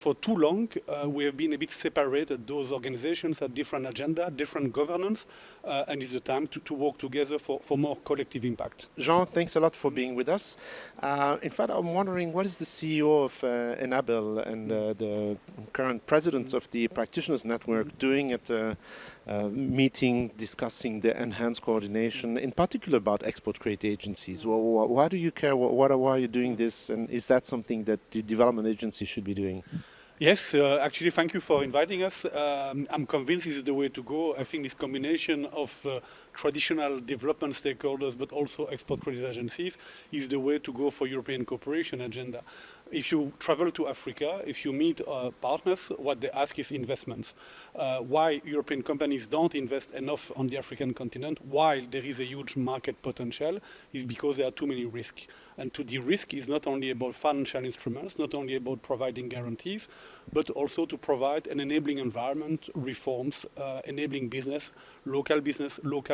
For too long, we have been a bit separated. Those organizations had different agenda, different governance, and it's the time to work together for more collective impact. Jean, thanks a lot for being with us. In fact, I'm wondering, what is the CEO of Enabel and the current president of the Practitioners Network doing at a meeting discussing the enhanced coordination, in particular about export credit agencies? Well, why do you care? Why are you doing this? And is that something that the development agency should be doing? Yes, actually, thank you for inviting us. I'm convinced this is the way to go. I think this combination of traditional development stakeholders, but also export credit agencies, is the way to go for European cooperation agenda. If you travel to Africa, if you meet partners, what they ask is investments. Why European companies don't invest enough on the African continent, while there is a huge market potential, is because there are too many risks. And to de-risk is not only about financial instruments, not only about providing guarantees, but also to provide an enabling environment, reforms, enabling business, local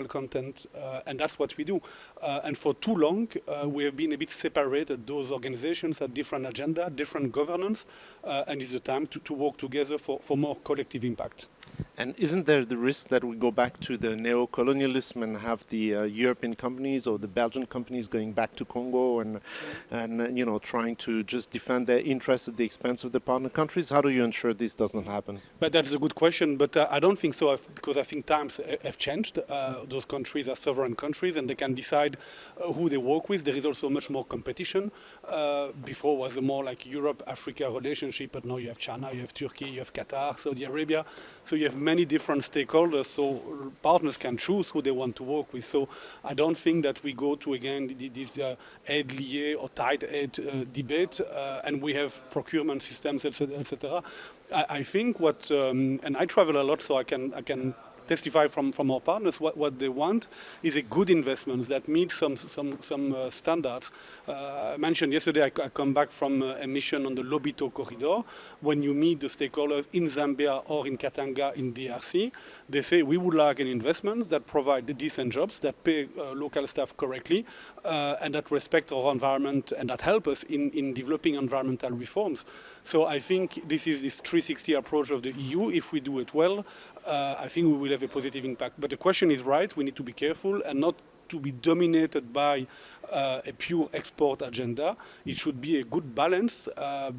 content, and that's what we do. And for too long, we have been a bit separated. Those organizations had different agenda, different governance, and it's the time to work together for more collective impact. And isn't there the risk that we go back to the neo-colonialism and have the European companies or the Belgian companies going back to Congo and trying to just defend their interests at the expense of the partner countries? How do you ensure this doesn't happen? But that's a good question, but I don't think so, because I think times have changed. Those countries are sovereign countries and they can decide who they work with. There is also much more competition. Before it was a more like Europe-Africa relationship, but now you have China, you have Turkey, you have Qatar, Saudi Arabia. So you have many different stakeholders, so partners can choose who they want to work with. So I don't think that we go to, again, this aid lié or tied aid debate, and we have procurement systems, etc. I think what, and I travel a lot, so I can testify from our partners, what they want is a good investment that meets some standards. I mentioned yesterday, I come back from a mission on the Lobito corridor. When you meet the stakeholders in Zambia or in Katanga in DRC, they say, we would like an investment that provide decent jobs, that pay local staff correctly, and that respect our environment, and that help us in developing environmental reforms. So I think this is this 360 approach of the EU. If we do it well, I think we will have a positive impact. But the question is right, we need to be careful and not to be dominated by a pure export agenda. It should be a good balance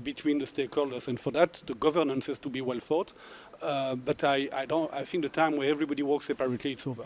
between the stakeholders, and for that the governance has to be well thought. But I think the time where everybody works separately, it's over.